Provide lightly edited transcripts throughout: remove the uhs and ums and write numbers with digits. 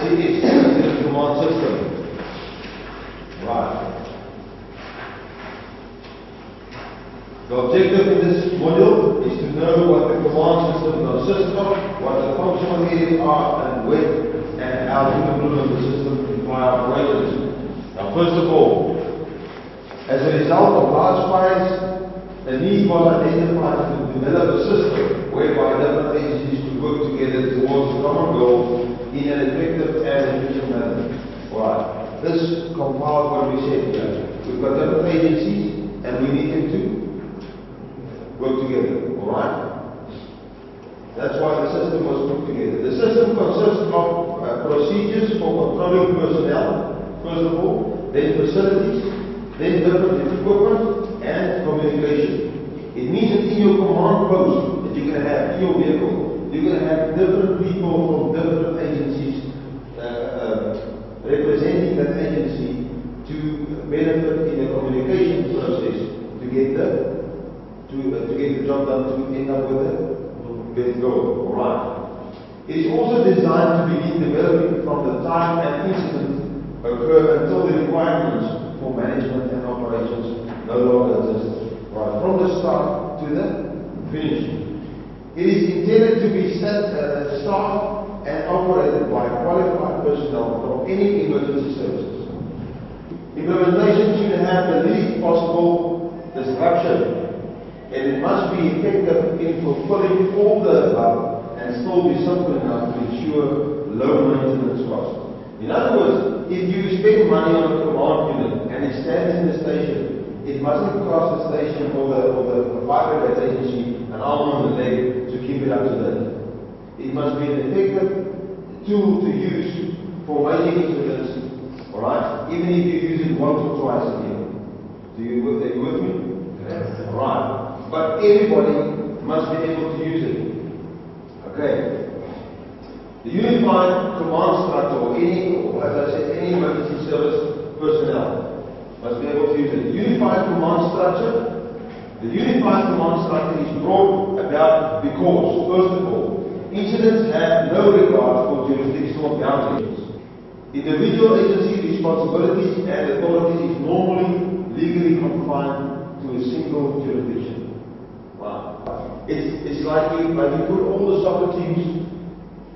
ICS, Incident Command System. Right. The objective in this module is to know what the command system consists of, what the functional areas are, and when and how to implement the system in fire operations. Now, first of all, as a result of large fires, the need was identified to develop a system whereby different agencies could work together towards a common goal in an effective and efficient manner. Right. This compiled what we said here. We've got different agencies and we need them to work together. Alright? That's why the system was put together. The system consists of procedures for controlling personnel, first of all, then facilities, then different equipment and communication. It means that in your command post that you're going to have in your vehicle, you're going to have different people from different agencies representing that agency to benefit in the communication process to get the job done, to end up with the goal. Alright. It is also designed to begin developing from the time an incident occurs until the requirements for management and operations no longer exist. Right. From the start to the finish. It is intended to be staffed and operated by qualified personnel from any emergency services. Implementation should have the least possible disruption, and it must be effective in fulfilling all the above and still be simple enough to ensure low maintenance costs. In other words, if you spend money on a command unit and it stands in the station, it mustn't cost the station or the fire brigade agency an arm and a leg to keep it up to date. It must be an effective tool to use for major incidents, alright? Even if you use it once or twice a year. Are you with me? Yes. Alright. But everybody must be able to use it. Okay. The unified command structure, or any, as I said, any emergency service personnel must be able to use it. The unified command structure is brought about because, first of all, incidents have no regard for jurisdictional boundaries. Individual agency responsibilities and authorities is normally legally confined to a single jurisdiction. Wow. It's like you put all the soccer teams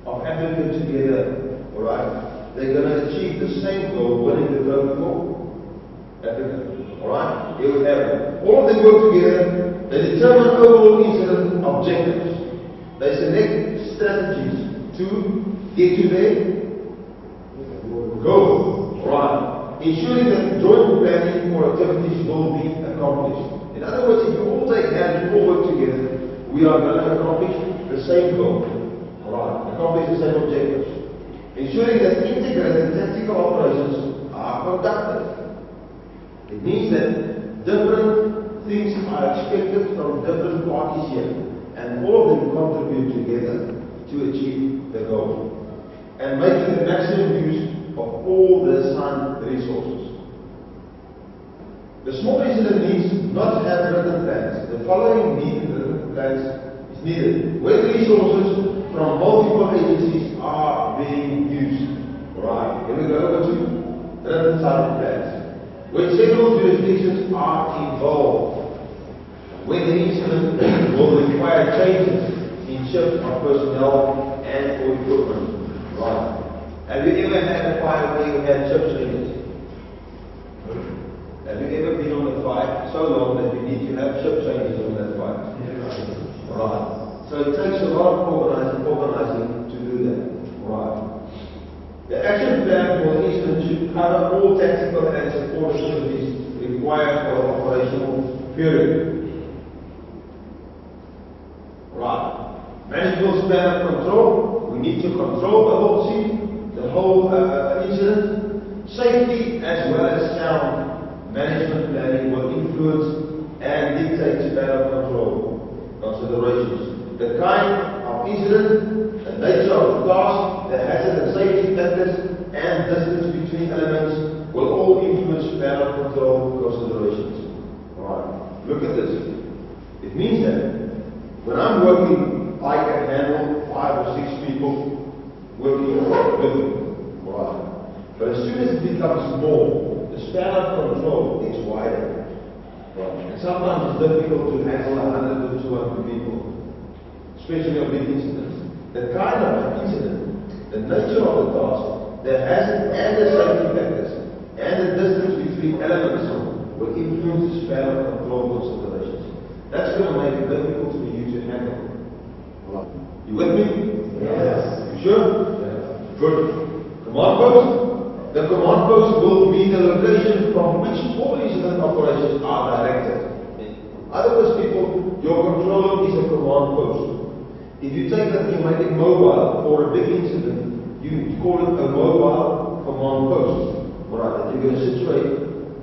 of Africa together, alright? They're going to achieve the same goal, winning the trophy for Africa. Alright? Here we have it. All of them work together, they determine overall incident objectives. They select strategies to get to their goal. Alright? Ensuring that joint planning for activities will be accomplished. In other words, if you all take hands and all work together, we are going to accomplish the same goal. Alright? Accomplish the same objectives. Ensuring that integrated tactical operations are conducted. It means that different things are expected from different parties here, and all of them contribute together to achieve the goal. And making the maximum use of all the assigned resources. The small incident needs not have written plans. The following needed written plans is needed. When resources from multiple agencies are being used. Right. Here we go over to written cycle plans. When several jurisdictions are involved, when the incident will require changes in shift of personnel and or equipment. Right. Have you ever had a fire where you had shift changes? Have you ever been on a fire so long that you need to have shift changes on that fire? Yeah. Right. So it takes a lot of organizing to do that. Right. The action plan for the incident should cover all tactical and support activities required for the operational period. Right. Manageable span of control. We need to control the whole scene, the whole incident. Safety as well as sound management planning will influence and dictate span of control considerations. The kind of incident, the nature of the task, the hazard and safety factors, and distance between elements will all influence span of control considerations. Alright, look at this. It means that when I'm working, I can handle 5 or 6 people working with me. But as soon as it becomes more, the span of control gets wider. And sometimes it's difficult to handle 100 or 200 people, especially on big incidents. The kind of incident, the nature of the task, the hazard and the safety factors, and the distance between elements will influence the span of control considerations. That's going to make it difficult for you to handle. You with me? Yes. You sure? Yes. Good. Command post. The command post will be the location from which all incident operations are directed. In other words, people, your controller is a command post. If you take that, you make it mobile for a big incident, you call it a mobile command post. Right, that you're going to situate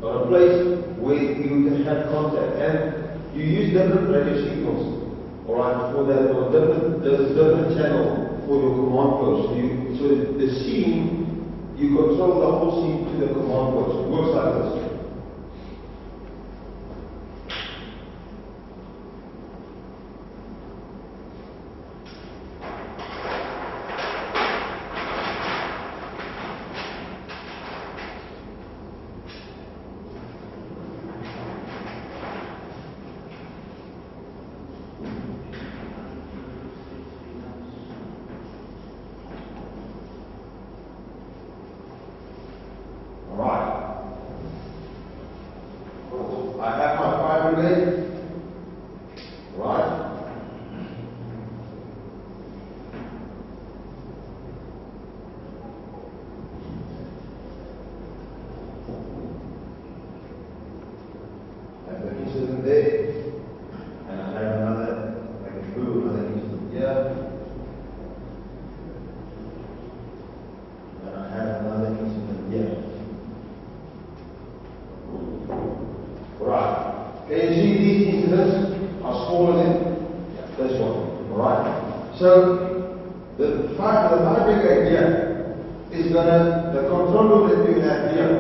on a place where you can have contact. And you use different radio signals, alright, for that, or there's a different channel for your command post. So the scene, you control the whole scene to the command post. It works like this. I have my fire brigade, right? I have an incident there, and I have another, I can do another incident here, and I have another incident here. Right. Can you see these incidents are smaller than this one? Alright? So the fire brigade here is gonna, the control that we have here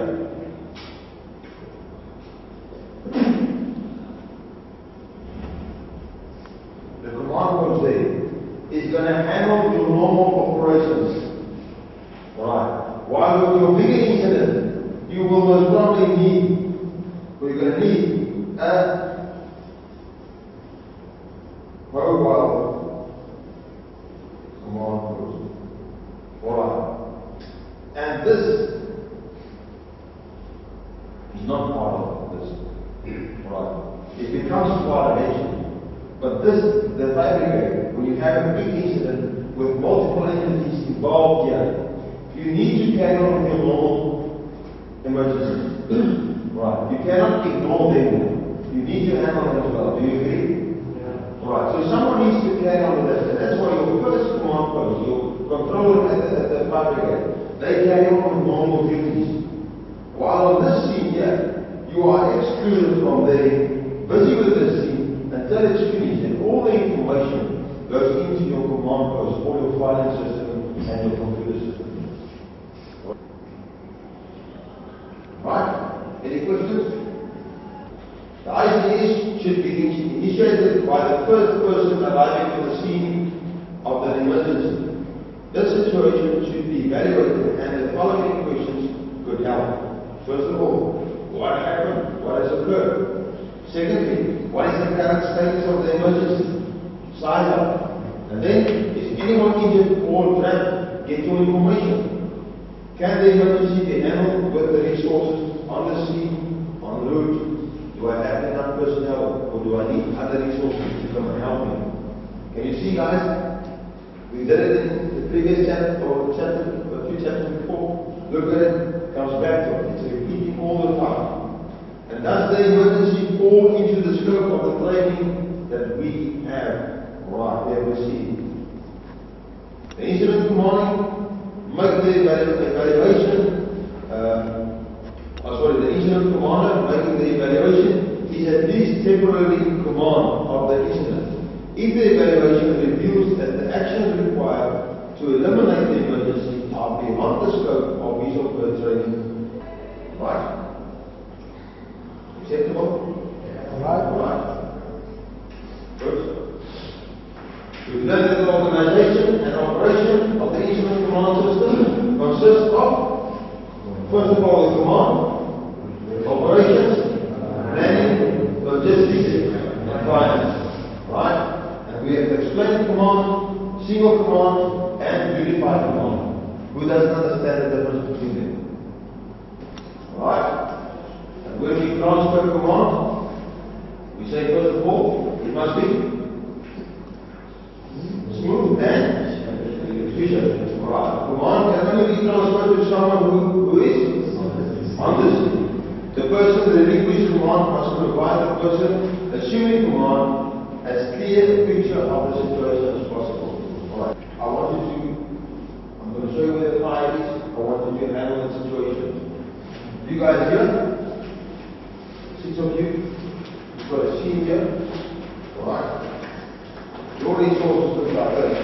the command post there is gonna handle your normal operations. Alright. While with your bigger incident, you will most probably need, we're going to need a mobile command post. Alright. And this is not part of this. Alright. It becomes part eventually. But this, the fire brigade, when you have a big incident with multiple entities involved here, you need to carry on with your normal emergencies. Right. You cannot ignore them. You need to handle them as well. Do you agree? Yeah. Right. So someone needs to carry on with that. And that's why your first command post, your controller at the fire brigade, they carry on with normal duties. While on this scene here, you are excluded from there, busy with this scene until it's finished, and all the information goes into your command post, all your filing system and your computer system. Right? Any questions? The ICS should be initiated by the first person arriving on the scene of the emergency. This situation should be evaluated, and the following questions could help. First of all, what happened? What has occurred? Secondly, what is the current status of the emergency? Size up. And then, is anyone injured or trapped? Get your information. Can the emergency be handled with the resources on the scene, on the route? Do I have enough personnel, or do I need other resources to come and help me? Can you see, guys? We did it in the previous chapter, or a few chapters before. Look at it, comes back to it. It's repeating all the time. And does the emergency fall into the scope of the training that we have? Right, there we see. The incident commanding, make the evaluation. The incident commander making the evaluation is at least temporarily in command of the incident. If the evaluation reveals that the actions required to eliminate the emergency are beyond the scope of his or her training, right? Acceptable? Right. Good. We've learned that the organization and operation of the incident command system consists of First of all, the command, operations, planning, logistics, and finance. Right? And we have explained command, single command, and unified command. Who doesn't understand the difference between them? Right? And when we transfer command, we say first of all, it must be smooth and efficient. Right. Command can only be transferred to someone who is understood. The person relinquishing command must provide the person assuming command as clear a picture of the situation as possible. Right. I'm going to show you where the fire is. I want you to handle the situation. You guys here? 6 of you. You've got a team here. Alright. Your resources look like this.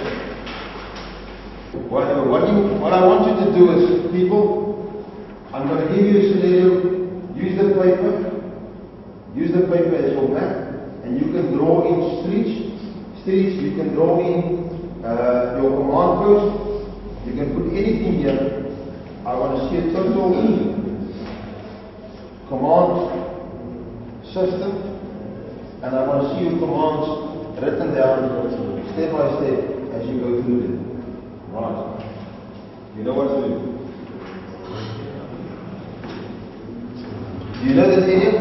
What I want you to do is, people, I'm going to give you a scenario. Use the paper as your map, and you can draw in streets, you can draw in your command post, you can put anything here. I want to see a total command system, and I want to see your commands written down step by step as you go through them. Right. You know what to do. Do you know this area?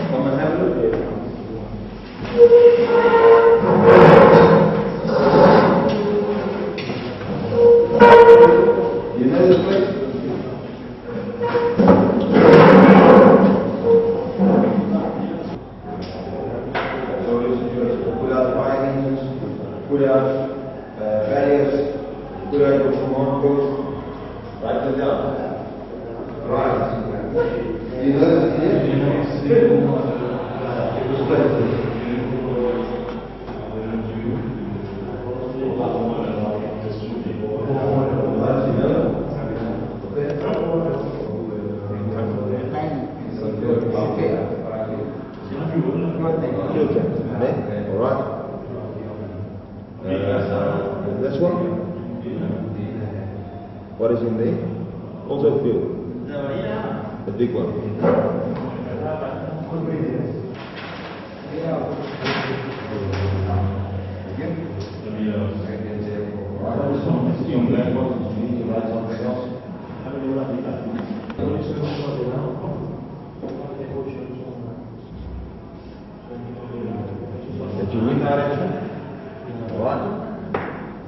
Come and have a look here. Do you know this place? Put out fire engines, put out barriers, put out your command post, write it down. Right. You know this here? Alright. This one? What is in there? Also fuel. The big one. That you win direction. Alright.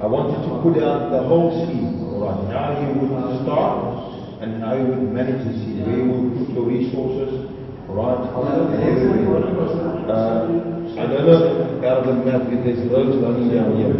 I want you to put out the whole scheme. Alright. How you would start and how you would manage the scene, where you would put your resources, right, and everywhere. I don't know out of the map if there's roads running down here.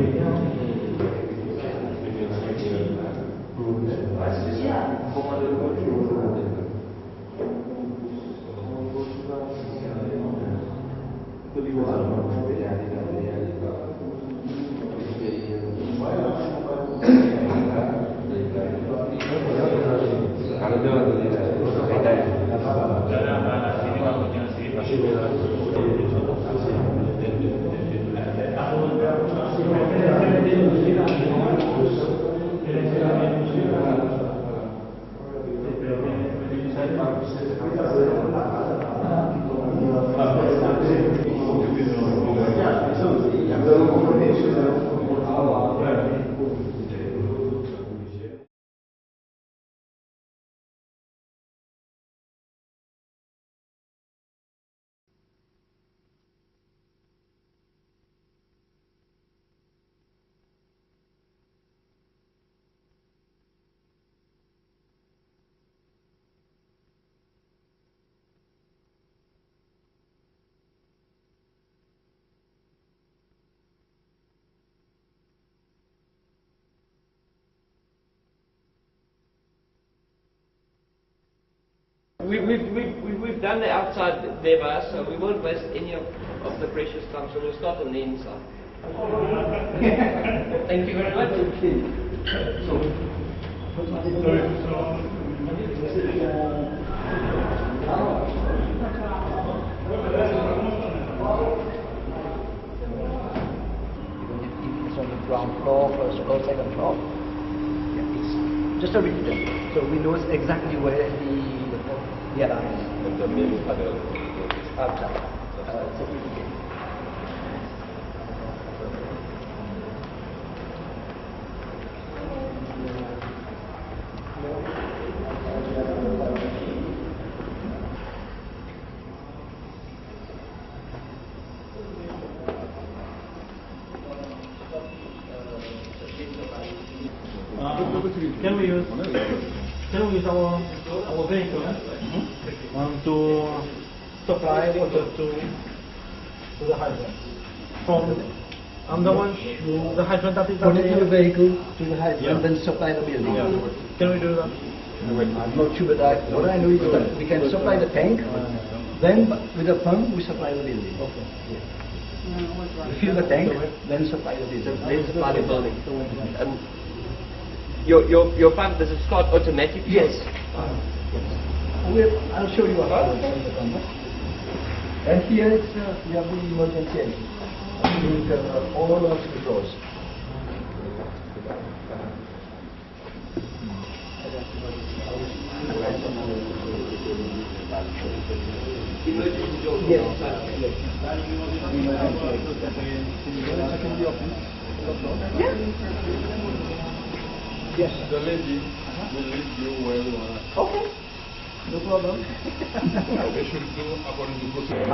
We've done the outside there, so we won't waste any of the precious time, so we'll start on the inside. Thank you very much. It's on the ground floor, first floor, second floor. Just a region. So we know exactly where the alarm is. And the main panel. Outside. Certificate. Can we use our vehicle to supply water to the hydrant? I'm the one, the hydrant that is Connect the there. vehicle to the hydrant, Yeah. then supply the building. Yeah. Can we do that? I'm not sure, but what I know is that we can supply the tank, then with a pump we supply the building. Okay. We fill the tank, then supply the building. Then supply the building. Your pump, does it start automatically? Yes. I'll show you how to turn the pump. And here it's, we have the emergency exit. All of the doors. Emergency door. Yes. Yes. Yes. The lady will lead you where you want. Okay. No problem. We should do according to procedure.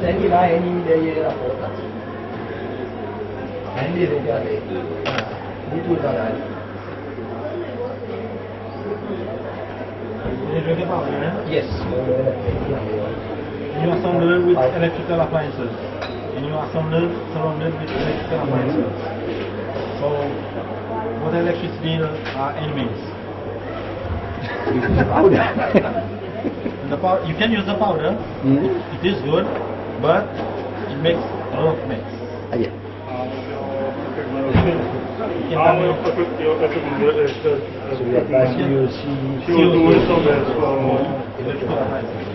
Send me any day report. Handy ho gaya de. Itu dah. Yes. You assemble with electrical appliances, and you assemble surrounded with electrical appliances. So, what electricity are enemies? And the powder, you can use the powder. It is good, but it makes a lot of mess. Yeah. You can have your- So we advise you CO2 electrical appliances.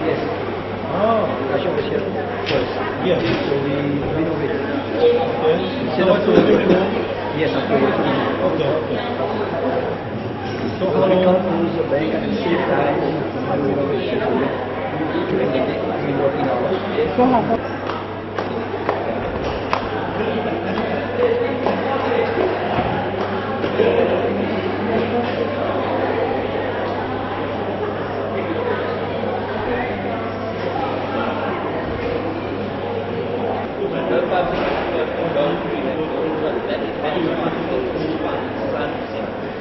Yes. Oh, Pressure first. yes. So we renovate. Yes. Instead So of what do you do? yes, after Okay, okay. So So how we long? can't use the bank and save time and renovation. During the day, we working hours. So how much?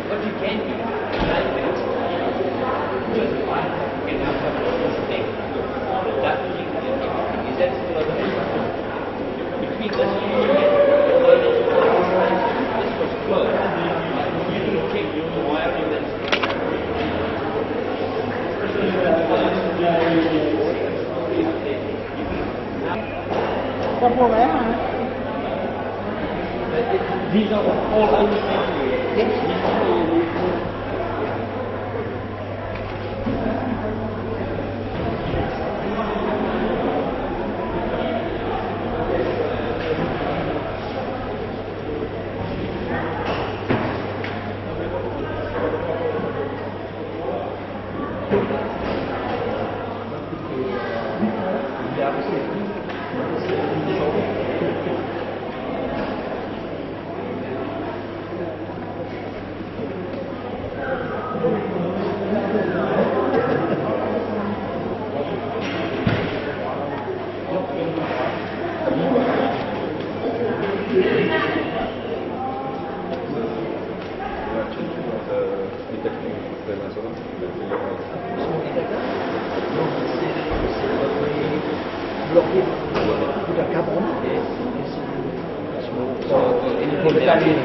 What you can do, 9 minutes, just one, you can have some thing. That is that still between this this was closed. You can take the wiring these are all Bloqué de carbone. Anything there.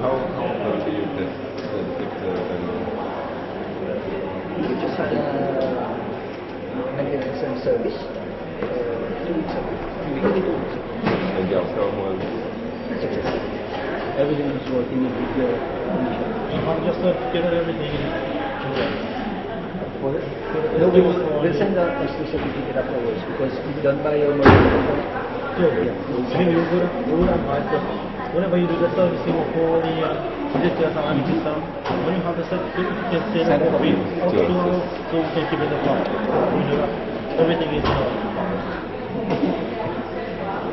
How do you test We just had a maintenance and service 2 weeks ago. Only 2 weeks ago. and the outcome was Everything is working in good condition. I'm just getting everything in. No, we'll send a certificate afterwards because it's done by a mobile. Yeah. You would advise that whenever you do the servicing of all the digitals and system, when you have the certificate, you can say that we also do our, so we can keep it in the file. Everything is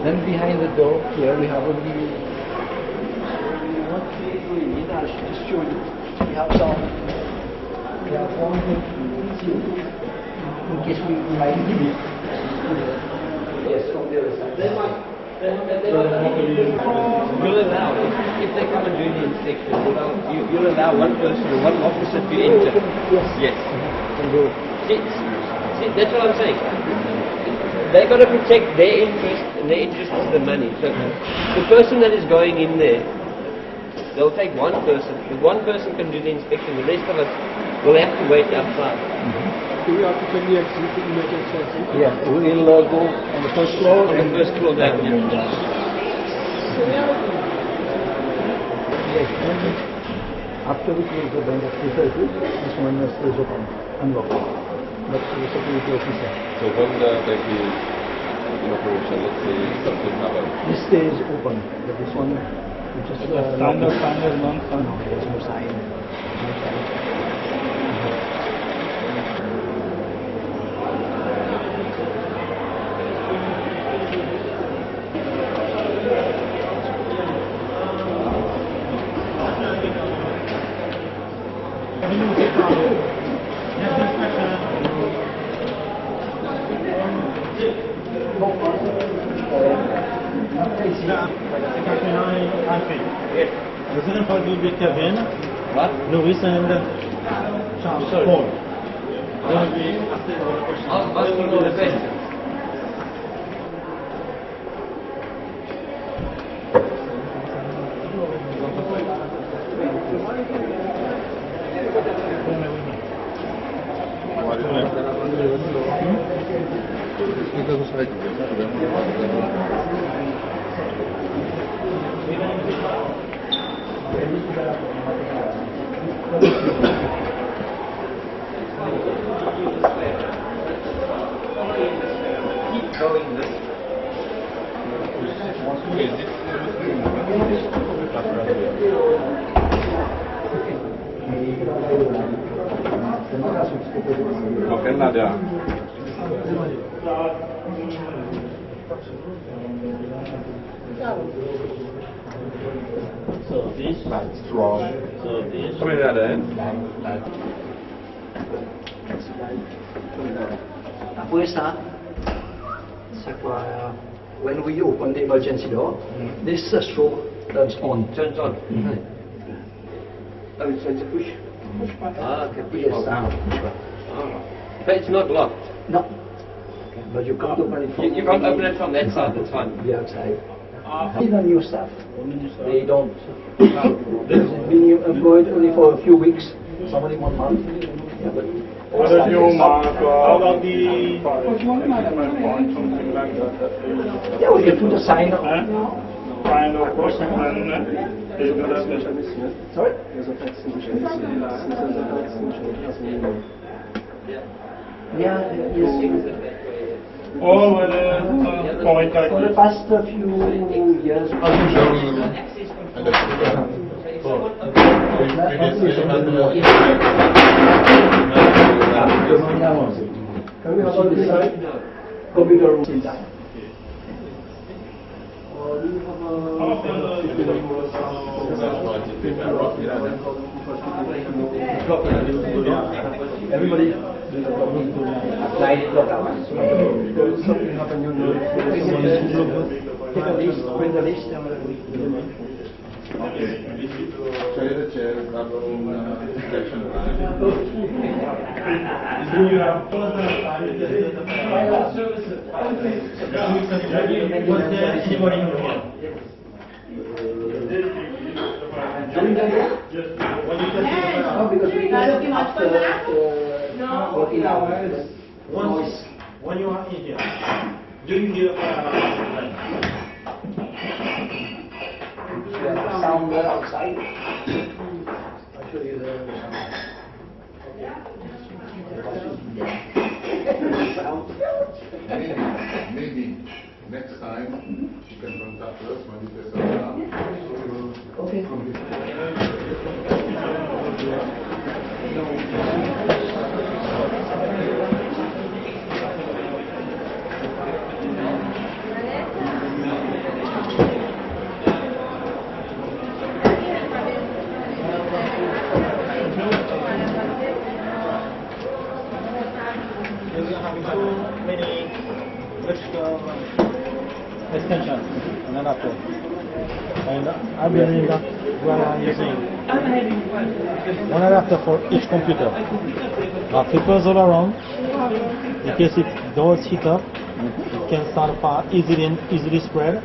Then behind the door here we have only what we need. I should just show you. We have some. We have one thing in case we might need it. Yes, from the other side. You'll allow, if they come and do the inspection, you'll allow one person or one officer to enter. Yes. See, that's what I'm saying. They've got to protect their interest, and their interest is the money. So the person that is going in there, they'll take one person. If one person can do the inspection, the rest of us will have to wait outside. Do we have to check the exit for emergency? Yeah, we'll go on the first floor. On the first floor down, yeah. Yes, after we close the bank at 3:30, this one stays open, unlocked. But the security officer. so when the bank is in operation, let's say something happens. This stays open, but this one, we just standard non-standard. No, there's no sign. No sign. The second part will be Kevin, What? Louis, and Charles. Paul. That will be Ask me to the best. Keep going this. Okay, Nadia. so this, Strong. so this. How many are there? First, when we open the emergency door, this stroke turns on. Turns on. Oh, so it's a push. Ah, okay. Yes, push button. Ah. But it's not locked. No. But you can't open it from You can't open it from that side, that's fine. the outside. Even new staff, they don't. They've been employed only for a few weeks, somebody 1 month. Yeah, but How about the yeah, we can put a sign on. kind of person Sorry? Yeah, yes. or whether point For the past few years, Can we have on this side? Computer room inside. Everybody slide it down. Something happened, you know. Take a list, print the list. Chair, section Was there anybody in here? When you No, because we after 14 hours. once when you are in here, do you hear Sound outside. I'll show you the sound. Maybe next time you can contact us when you say something. Okay. so many electrical extensions and adapters. And I believe that we are using one adapter for each computer. Clippers all around. In case it does heat up, it can start a fire easily spread.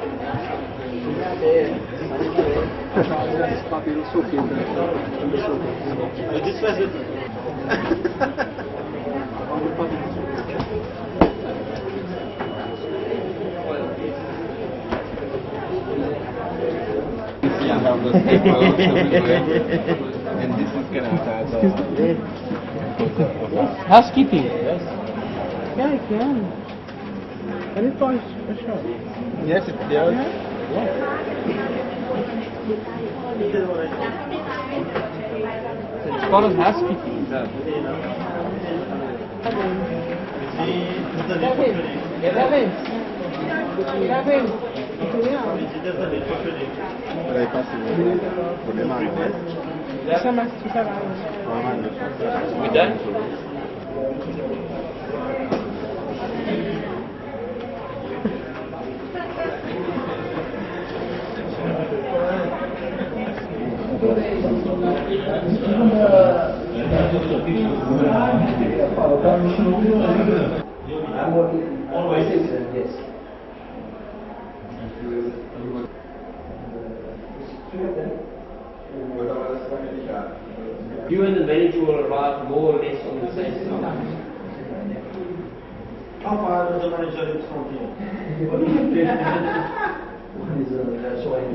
This was it. And this is Canada. Housekeeping. Yeah, I can. Can it for sure? Yes, it does. It's part of housekeeping. We done? I'm working always, yes. You and the manager will arrive more or less on the same time. How far does the manager live from here? One is showing.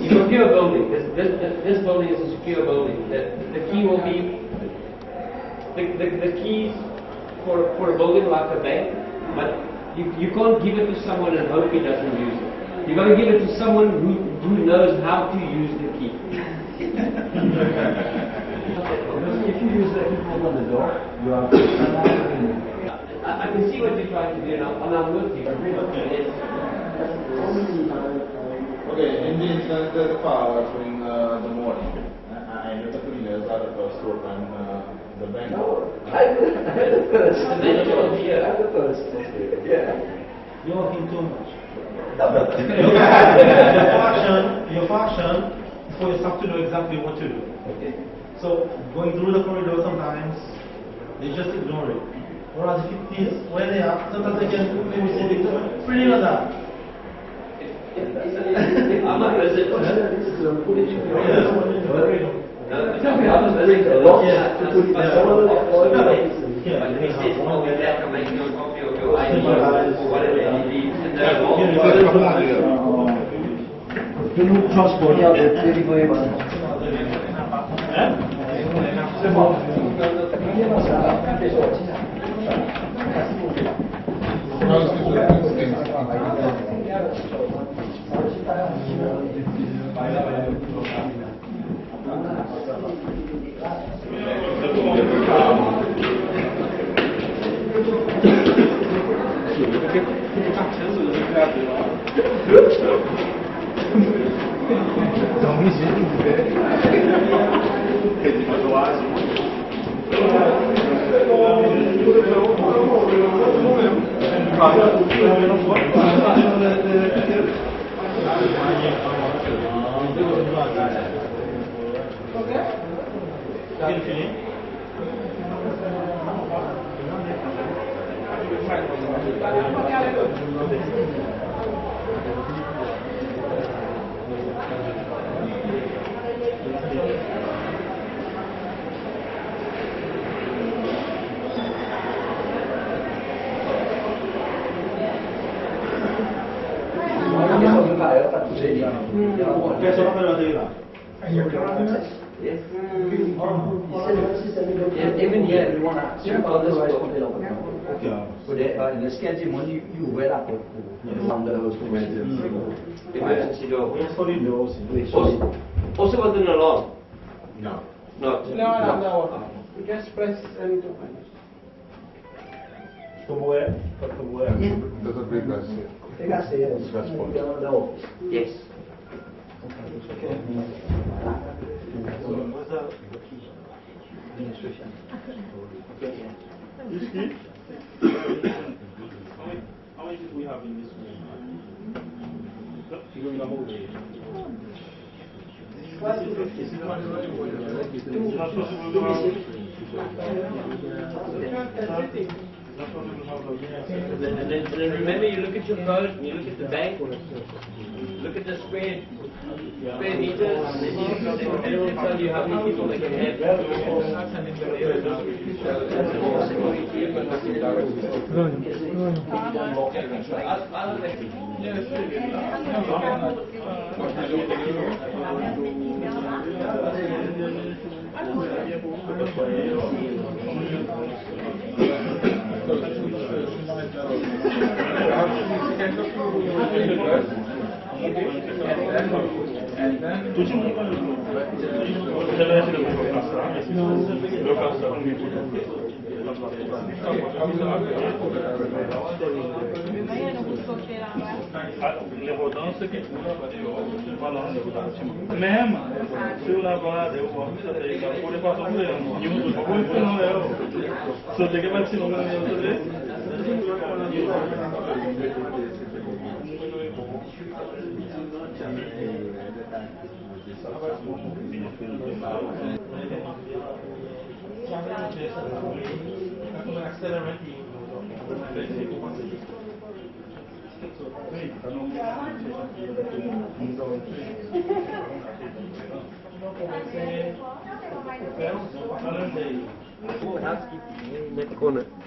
Secure building. This building is a secure building. The key will be the keys for a building like a bank, but you can't give it to someone and hope he doesn't use it. You've got to give it to someone who knows how to use the key. If you use the keypad on the door, you are. I can see what you're trying to do now, and I'm with you. Okay, in the instance there's a fire during the morning, I know the cleaners are the first to open the bank. I'm the first. I'm the first. Yeah. You're working too much. No, but Your function is for yourself to know exactly what to do. okay. So going through the corridor sometimes they just ignore it. Whereas if it is where they are, sometimes they can maybe say it's pretty like that. I'm a resident. This is a foolish. Tell me, I was visiting a lot. Yeah. But he says, oh, we're back and make you a copy of your ID or whatever you need. And they're all Nous transporter des délivrer. C'est bon. không phải là tập gì Che sono per la Yes. Even here, we want to shoot on this floor. In the schedule, when you wear up from the Emergency door. solid doors. Also with an alarm. No. Not. No. Just press and to finish. Como é? Como é? Doesn't bring us here. Yes. This key? How many people we have in this room? You're going to hold it. And then remember, you look at your phone, you look at the bank, look at the square meters, and then they will tell you how many people they can L'importance che même sur la base de pour les passer nous pouvons faire so de que maximum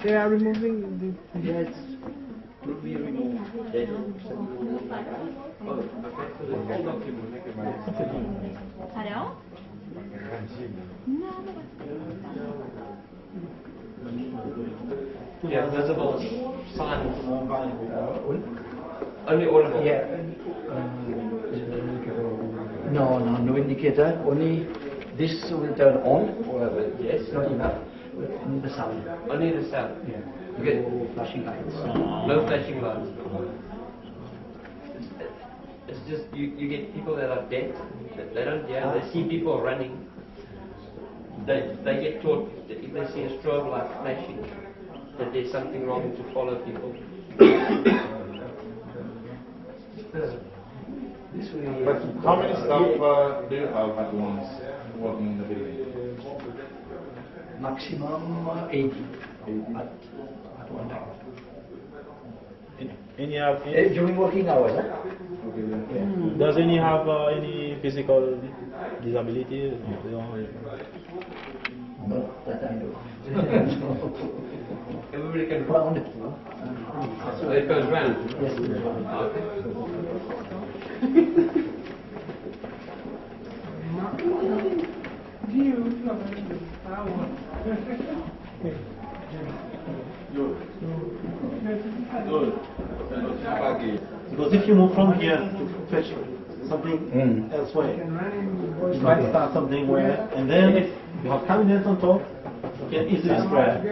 They are removing the Yes. Could be removed. Hello? Yeah, visible signs. Only audible. Yeah. No indicator. Only this will turn on. Yes, not enough. Only the sound. Only the sound. Yeah. You get No flashing lights. no flashing lights. It's just you get people that are deaf. They don't hear. They see people running. They get taught that if they see a strobe light flashing, that there's something wrong to follow people. This way. But how many staff do you have at once working in the building? Maximum 80 at one time. Any have During working hours, huh? Okay, then. does any have any physical disability? No, that I do. Everybody can run. Round it. So it goes round. Yes. Because if you move from here to fetch something elsewhere, you might start something where, and then if you have cabinets on top, you can easily spread.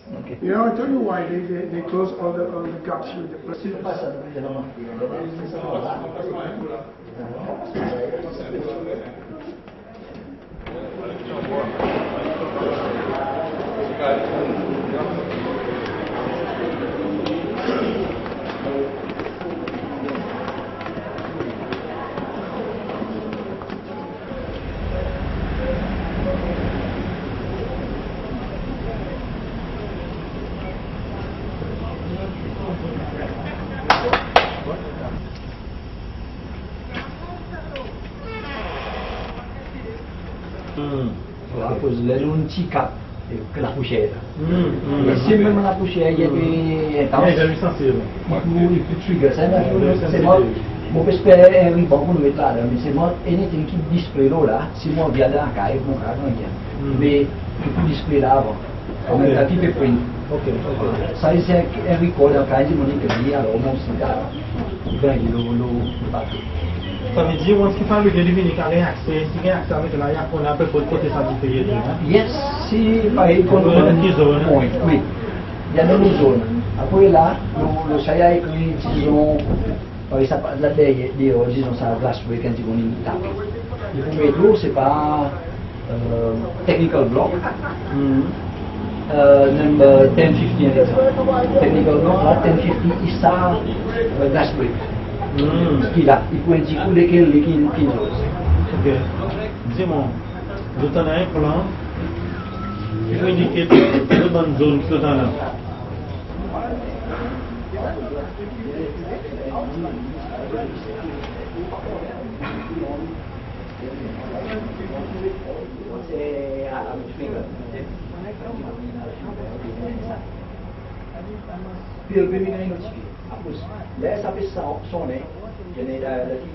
Okay. You know, I tell you why they close all the gaps with the plastic. cause là nous petit cap que la poussière. Si même la poussière il y a des intenses. Very sensible. Il peut trigger ça. C'est moi. Moi j'espère un bon pour nous mettre là, mais c'est moi anything qui display là, si moi via la caille, mon cas non bien. Mais je peux display là avant. On met la type print. Okay. Ça c'est un record en caille mon écrit alors on s'y là. Il va y le bateau. Ça veut dire, once qu'il fait le Dominique, il a accès, s'il y a accès avec la on a un peu de côté ça différé. Yes, si par exemple, oui, il y a une zone. Après là, le saya écrit, disons, par exemple, là disons ça glace break quand ils vont y taper. Le premier tour, c'est pas technical block. Number 1050 technical block, là 1050 is ça glace break. Là, il faut indiquer lesquels les autres. Ok. Dis-moi, vous avez un plan, il faut indiquer les bonnes zones que vous avez là. Pil bibigay ng sige. Tapos, dahil sa pisa sone, yan ay dati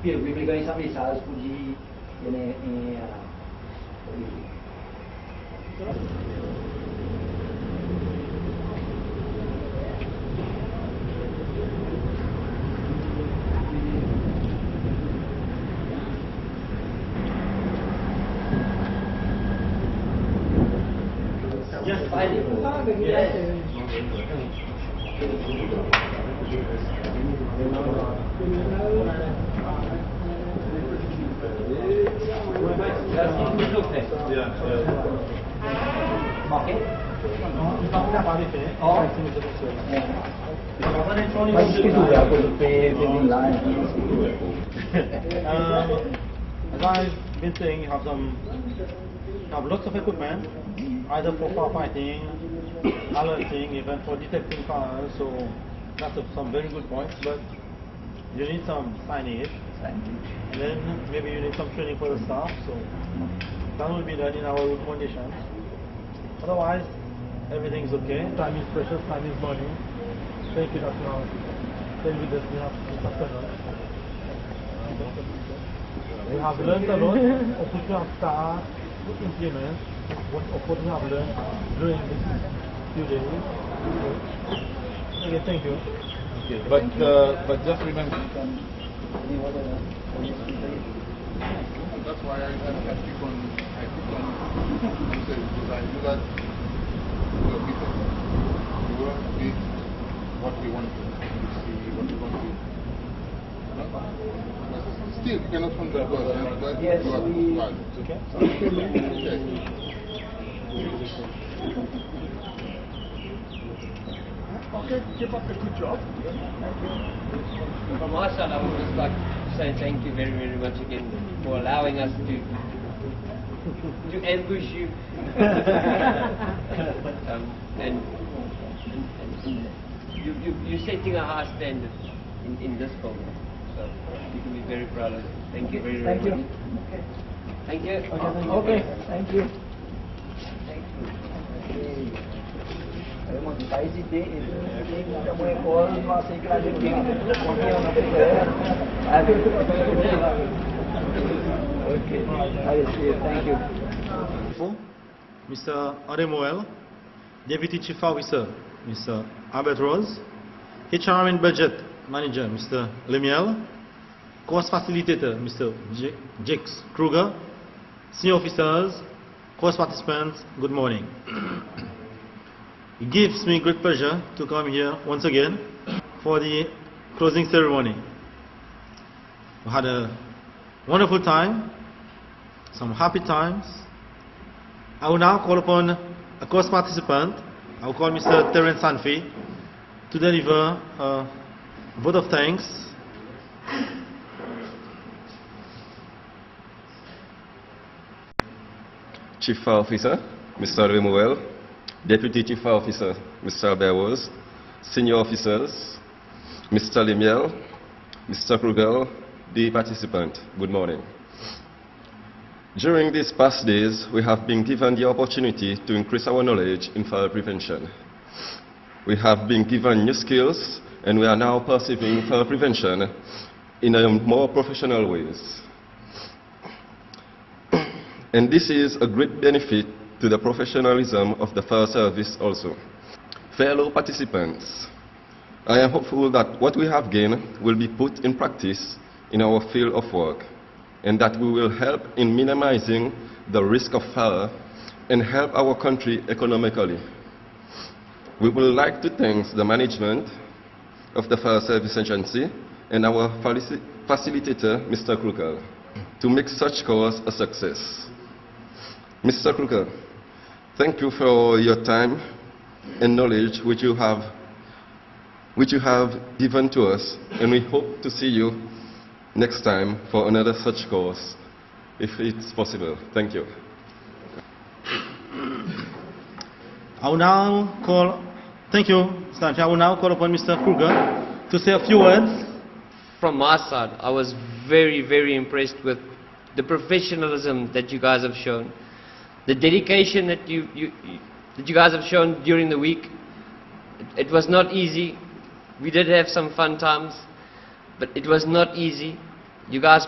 pil bibigay sa pisa puji yan ay Yes, as I've been saying, you have lots of equipment, either for firefighting, alerting, even for detecting fires. So that's some very good points. But you need some signage, and then maybe you need some training for the staff. So that will be done in our recommendations. Otherwise, everything's okay. Time is precious. Time is money. Thank you, Dr. Stay with us. We have to success. We have learned a lot of what you have started to implement, what you have learned during these few days. Okay, thank you. Okay, but just remember. That's why I keep on saying, because I knew that the people were big what we want to see, what we want to. Still, you cannot 100%, but yes, you are right. Okay. Okay. Okay, keep up the good job. From my side, I would just like to say thank you very, very much again for allowing us to ambush you. And you're setting a high standard in this program. So you can be very proud of it. Thank you very, very much. Thank you. Okay, thank you. Thank you. Kita isi deh, kita mau call masih kerja di Okay, I see. Thank you. Mr. Ademoel, Deputy Chief Officer, Mr. Albert Rose, HR and Budget Manager, Mr. Lemiel, Course Facilitator, Mr. Jakes Kruger, Senior Officers, course participants, good morning. It gives me great pleasure to come here once again for the closing ceremony. We had a wonderful time, some happy times. I will now call upon a course participant. I will call Mr. Terence Sanfi to deliver a vote of thanks. Chief Officer, Mr. Remuel, Deputy Chief Officer, Mr. Berros, Senior Officers, Mr. Lemiel, Mr. Krugel, the participant, good morning. During these past days, we have been given the opportunity to increase our knowledge in fire prevention. We have been given new skills, and we are now perceiving fire prevention in a more professional ways. And this is a great benefit to the professionalism of the fire service also. Fellow participants, I am hopeful that what we have gained will be put in practice in our field of work, and that we will help in minimizing the risk of fire and help our country economically. We would like to thank the management of the Fire Service Agency and our facilitator, Mr. Kruger, to make such course a success. Mr. Kruger, thank you for your time and knowledge which you have given to us, and we hope to see you next time for another such course, if it's possible. Thank you. I will now call, thank you, Mr. I will now call upon Mr. Kruger to say a few words. From my side, I was very, very impressed with the professionalism that you guys have shown, the dedication that you guys have shown during the week. It was not easy. We did have some fun times, but it was not easy. You guys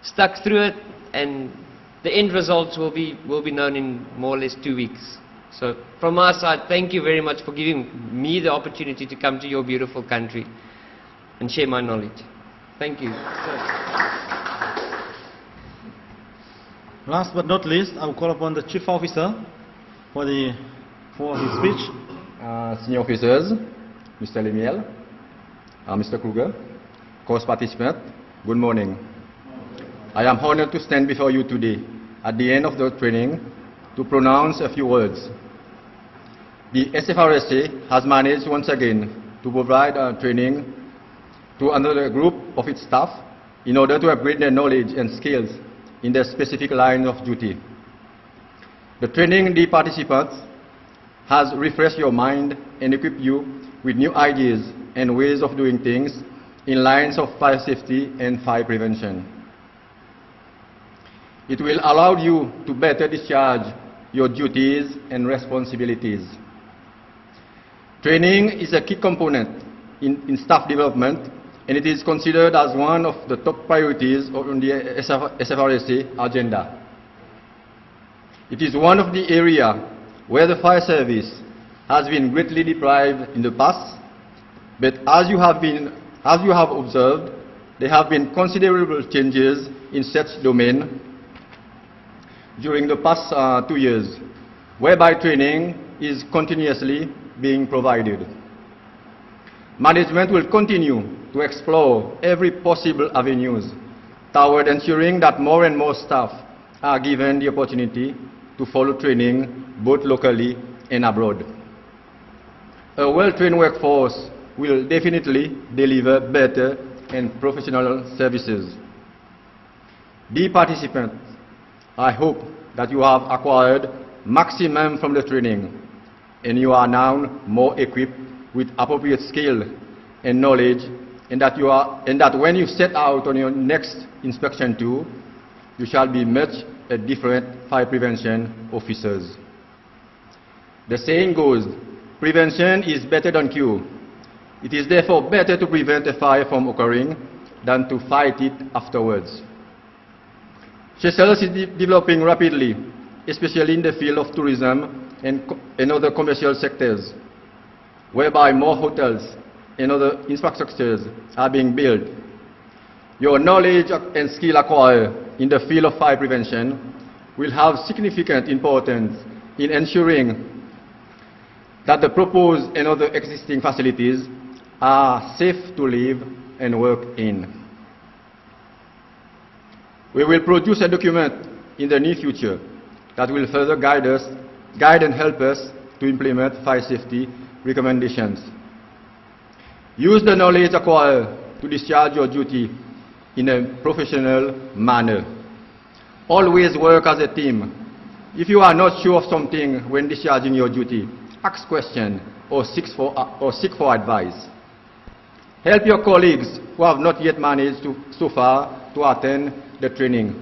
stuck through it, and the end results will be known in more or less 2 weeks. So from my side, thank you very much for giving me the opportunity to come to your beautiful country and share my knowledge. Thank you. Last but not least, I will call upon the Chief Officer for his speech. Senior officers, Mr. Lemiel, Mr. Kruger, course participants, good morning. I am honored to stand before you today at the end of the training to pronounce a few words. The SFRSA has managed once again to provide training to another group of its staff in order to upgrade their knowledge and skills in their specific line of duty. The training the participants has refreshed your mind and equipped you with new ideas and ways of doing things in lines of fire safety and fire prevention. It will allow you to better discharge your duties and responsibilities. Training is a key component in staff development, and it is considered as one of the top priorities on the SFRSA agenda. It is one of the areas where the fire service has been greatly deprived in the past, but as you have observed, there have been considerable changes in such domain during the past 2 years, whereby training is continuously being provided. Management will continue to explore every possible avenues toward ensuring that more and more staff are given the opportunity to follow training both locally and abroad. A well-trained workforce will definitely deliver better and professional services. Dear participants, I hope that you have acquired maximum from the training, and you are now more equipped with appropriate skill and knowledge, and that when you set out on your next inspection tour, you shall be much a different fire prevention officers. The saying goes, prevention is better than cure. It is therefore better to prevent a fire from occurring than to fight it afterwards. Seychelles is developing rapidly, especially in the field of tourism and other commercial sectors, whereby more hotels and other infrastructures are being built. Your knowledge and skill acquired in the field of fire prevention will have significant importance in ensuring that the proposed and other existing facilities are safe to live and work in. We will produce a document in the near future that will further guide and help us to implement fire safety recommendations. Use the knowledge acquired to discharge your duty in a professional manner. Always work as a team. If you are not sure of something when discharging your duty, ask questions or seek for advice. Help your colleagues who have not yet managed so far to attend the training.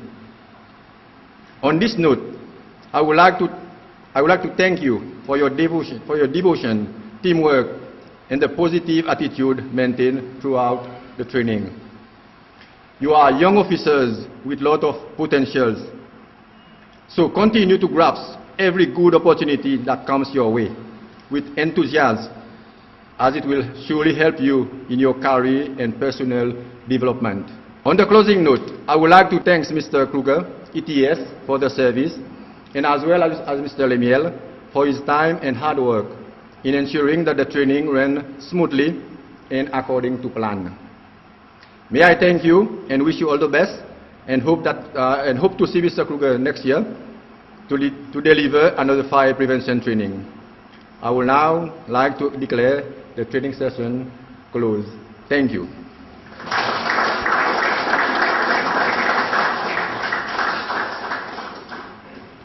On this note, I would like to thank you for your devotion, teamwork, and the positive attitude maintained throughout the training. You are young officers with a lot of potentials, so continue to grasp every good opportunity that comes your way with enthusiasm, as it will surely help you in your career and personal development. On the closing note, I would like to thank Mr. Kruger, ETS, for the service, and as well as Mr. Lemiel for his time and hard work in ensuring that the training ran smoothly and according to plan. May I thank you and wish you all the best, and hope to see Mr. Kruger next year to deliver another fire prevention training. I would now like to declare the training session closed. Thank you.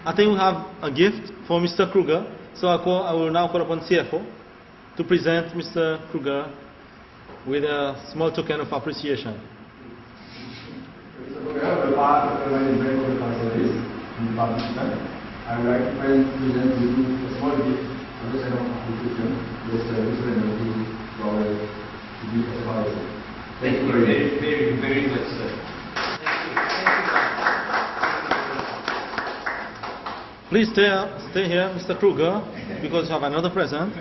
I think we have a gift for Mr. Kruger, so I will now call upon CFO to present Mr. Kruger with a small token of appreciation. I would like to present you a small gift on the side of appreciation to the service rendered to our SFRSA. Thank you very much, sir. Please stay here, Mr. Kruger, because you have another present.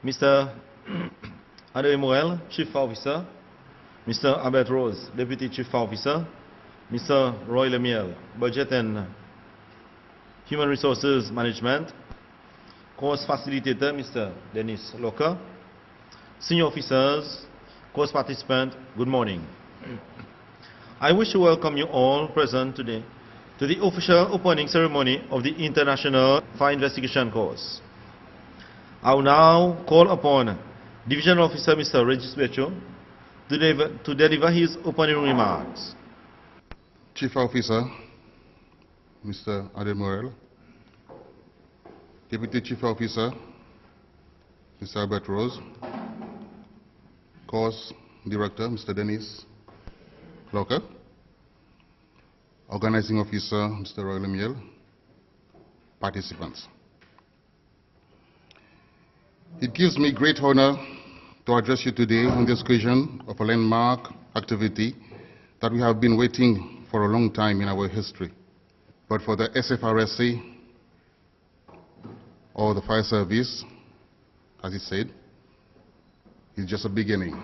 Mr. Adrien Morel, Chief Officer, Mr. Albert Rose, Deputy Chief Officer, Mr. Roy Lemiel, Budget and Human Resources Management, Course Facilitator, Mr. Dennis Locker, Senior Officers, Course Participants, good morning. I wish to welcome you all present today to the official opening ceremony of the International Fire Investigation Course. I will now call upon Division Officer Mr. Regis Becho to deliver his opening remarks. Chief Officer Mr. Adrien Morel, Deputy Chief Officer Mr. Albert Rose, Course Director Mr. Dennis Locker, Organizing Officer Mr. Roy Lemiel, participants. It gives me great honor to address you today on the occasion of a landmark activity that we have been waiting for a long time in our history. But for the SFRSA, or the fire service, as it said, it's just a beginning.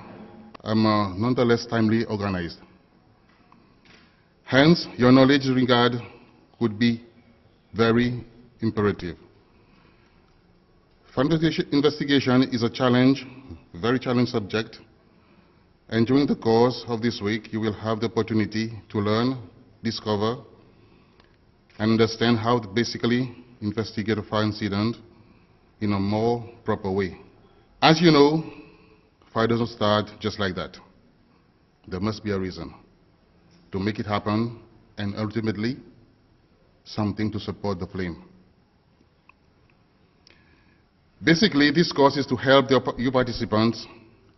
I'm nonetheless timely organized. Hence, your knowledge in regard would be very imperative. Fire investigation is a challenge, very challenging subject, and during the course of this week, you will have the opportunity to learn, discover, and understand how to basically investigate a fire incident in a more proper way. As you know, fire doesn't start just like that. There must be a reason to make it happen, and ultimately, something to support the flame. Basically, this course is to help you participants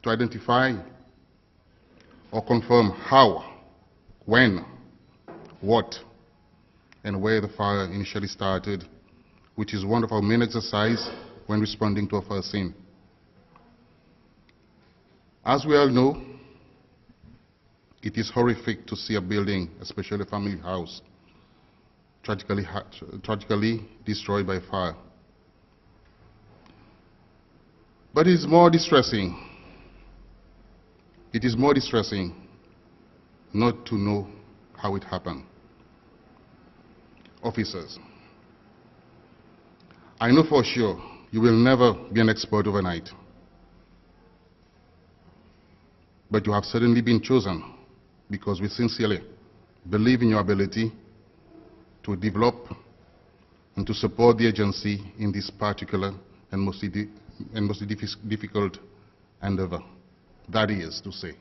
to identify or confirm how, when, what, and where the fire initially started, which is one of our main exercises when responding to a fire scene. As we all know, it is horrific to see a building, especially a family house, tragically destroyed by fire. But it is more distressing. It is more distressing not to know how it happened. Officers, I know for sure you will never be an expert overnight. But you have certainly been chosen because we sincerely believe in your ability to develop and to support the agency in this particular and difficult endeavor. That is to say,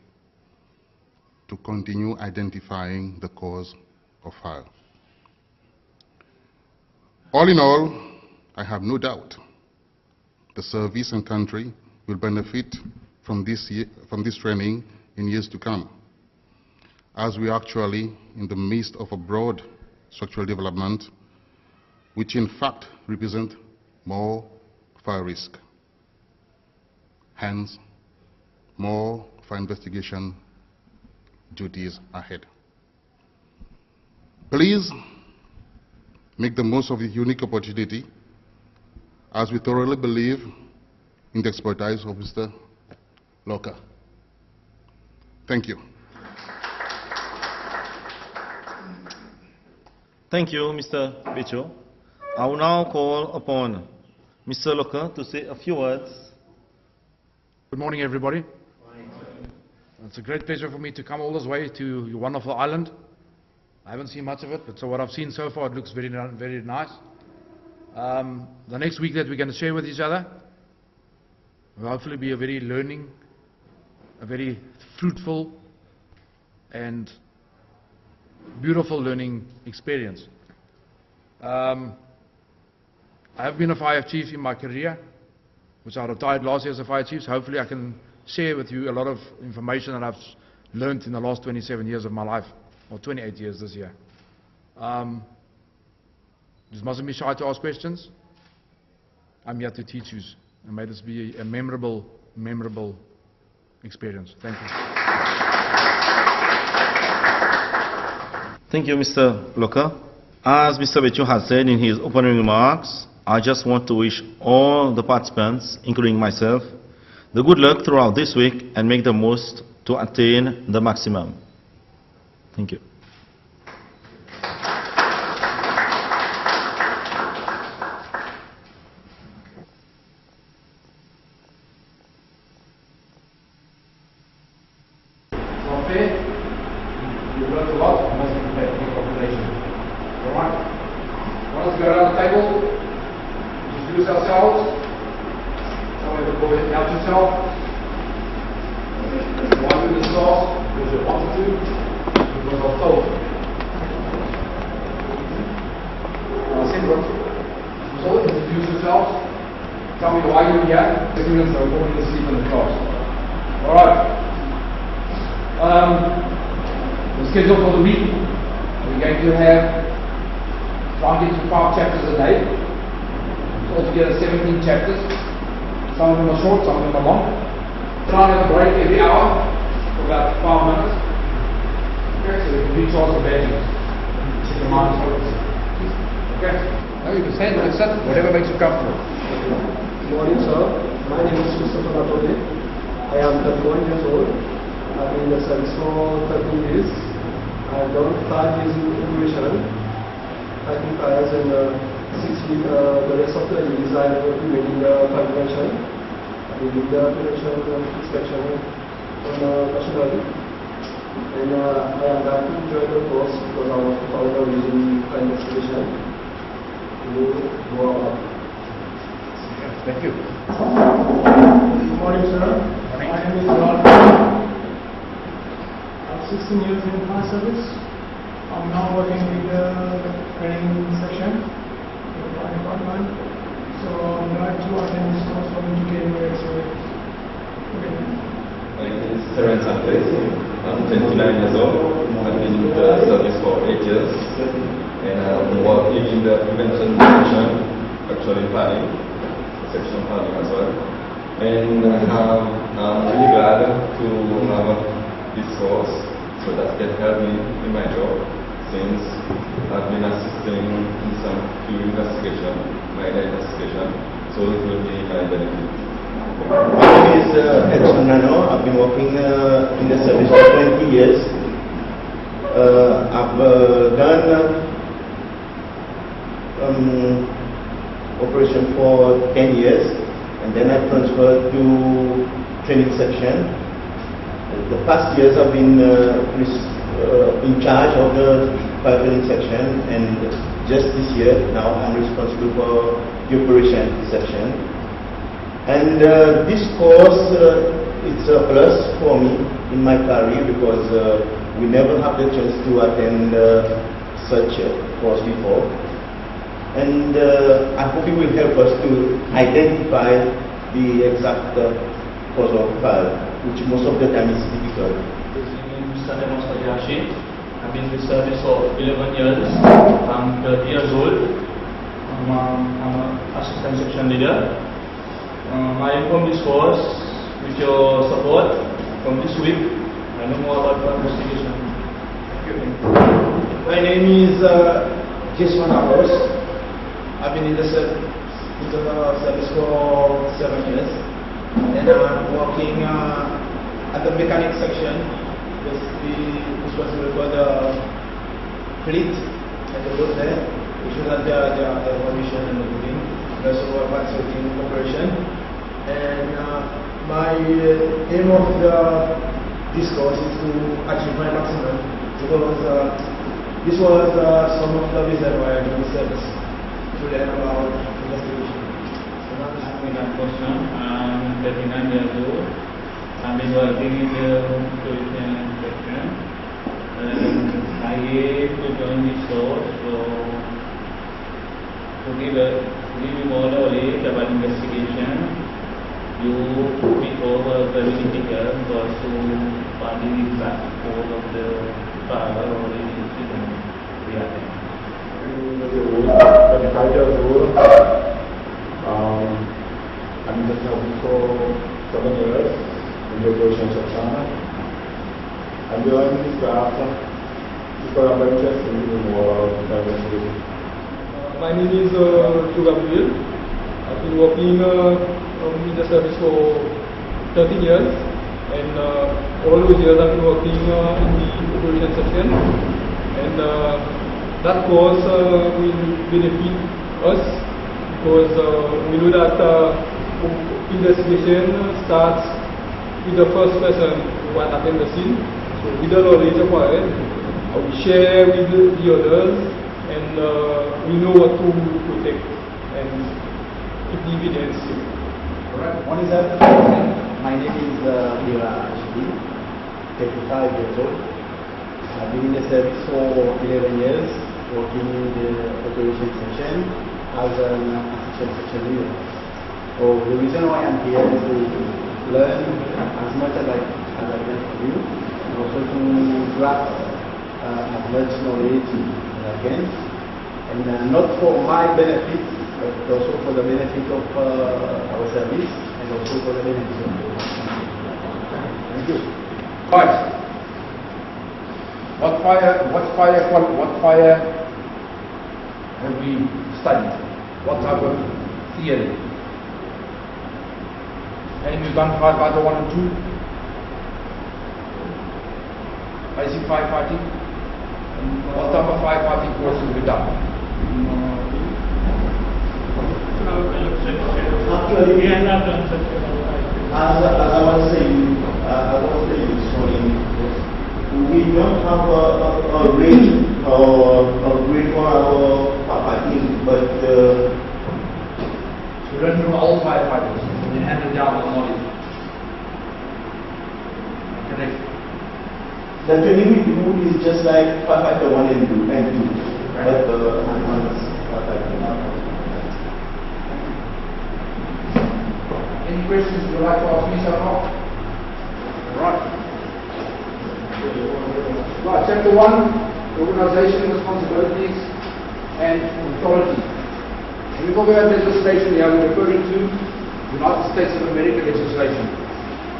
to continue identifying the cause of fire. All in all, I have no doubt the service and country will benefit from this training in years to come, as we are actually in the midst of a broad structural development, which in fact represent more fire risk. Hence, more fire investigation duties ahead. Please make the most of this unique opportunity, as we thoroughly believe in the expertise of Mr. Loka. Thank you. Thank you, Mr. Becho. I will now call upon Mr. Loka to say a few words. Good morning, everybody. It's a great pleasure for me to come all this way to your wonderful island. I haven't seen much of it, but so what I've seen so far, it looks very, very nice. The next week that we're going to share with each other will hopefully be a very learning, a very fruitful and beautiful learning experience. I have been a fire chief in my career, which I retired last year as a fire chief. So hopefully I can share with you a lot of information that I've learned in the last 27 years of my life, or 28 years this year. Just mustn't be shy to ask questions. I'm here to teach you, and may this be a memorable experience. Thank you. Thank you, Mr. Loka. As Mr. Becho has said in his opening remarks, I just want to wish all the participants, including myself, the good luck throughout this week and make the most to attain the maximum. Thank you. You've learned a lot, you must be prepared for your population. Alright? Want us to go around the table? Introduce ourselves. Someone to go ahead and help yourself. Why do this sauce? Because you want to, because of told. So introduce yourselves. Tell me why you're here. 6 minutes are going to sleep in the class. Alright. The schedule for the week, we're going to have try and get to 5 chapters a day. Altogether 17 chapters. Some of them are short, some of them are long. Try and have a break every hour for about 5 minutes. Okay, so you can recharge the batteries. Check your mind focus. Okay. Now you can stand or sit, whatever makes you comfortable. Good morning, sir. My name is Mr. Tonatole. I am 31 years old. I've been in the service for 13 years. I've done 5 years in immigration, fighting fires, and 6 weeks, the rest of the years I have been in the fire prevention. I've been in the prevention inspection on machinery. And I am glad to join the course because I want to follow the vision fire investigation to go out. Thank you. Good morning, sir. My name is John. 16 years in fire service. I'm now working with the training section in the fire department. So I'm glad to attend this course for me to gain more experience. Okay. My name is Terence Andres. I'm 29 years old. I've been in the service for 8 years. And I'm working in the prevention section, actually planning, section planning as well. And I'm really glad to have this course. So that can help me in my job, since I've been assisting in some few investigation, minor investigation, so it will be my benefit. My name is Edson Nano. I've been working in the service for 20 years. I've done operation for 10 years, and then I transferred to training section. The past years I've been in charge of the fire training section, and just this year now I'm responsible for the operation section. And this course, it's a plus for me in my career because we never have the chance to attend such a course before. And I hope it will help us to identify the exact cause of fire, which most of the time is difficult. I've been in the service for 11 years. I'm 30 years old. I'm an assistant section leader. I am from this course. With your support from this week, I know more about the investigation. My name is Jason Aros. I've been in the service for 7 years, and I'm working at the mechanic section. Responsible for the fleet and the road there, which is at the evolution and everything. Also participating in operation. And my aim of this course is to achieve my maximum, because this was some of the reason why I do the service, to learn about investigation. So now I'm asking that question. I'm 39 years old. I've been working in the tourism section, and I aim to join this course to give you more knowledge about investigation. You put me over very difficult because to find the exact cause of the fire or the incident we are in. 35 years old. I'm in the service for 7 years in the operation section. I'm joining this class because I'm very interested in more about the investigation. My name is Gabriel. I've been working in the service for 13 years, and all those years I've been working in the operation section, and that course will benefit us because we know that investigation starts with the first person who attend the scene. So with the knowledge acquired, we share with the others, and we know what to protect and keep the evidence safe. Alright, what is that? My name is Mira Ashby, 35 years old. I've been in the service for 11 years, working in the operation section as an assistant section leader. So the reason why I'm here is to learn as much as I can from you, and also to grasp as much knowledge as I can, and not for my benefit, but also for the benefit of our service, and also for the benefit of the Thank you. Right. What fire have we studied? What type of theory? And we've done firefighter 1 and 2. Basic firefighting. What type of firefighting courses have we done? Actually, as I was saying, sorry, we don't have a range or a grade for our firefighting, but we learn from all firefighters and handle down the knowledge. Correct. The training we do is just like firefighter 1 and 2, but advanced firefighting. Any questions you'd like to ask me so far? Right. Right, chapter 1, organisation, responsibilities and authority. When we talk about legislation here, we're referring to United States of America legislation.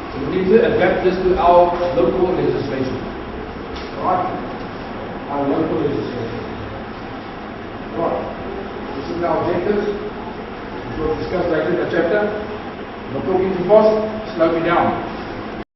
So we need to adapt this to our local legislation. Right? Our local legislation. Right. This is our objectives, which we'll discuss later in the chapter. I'm not talking too fast, slow me down.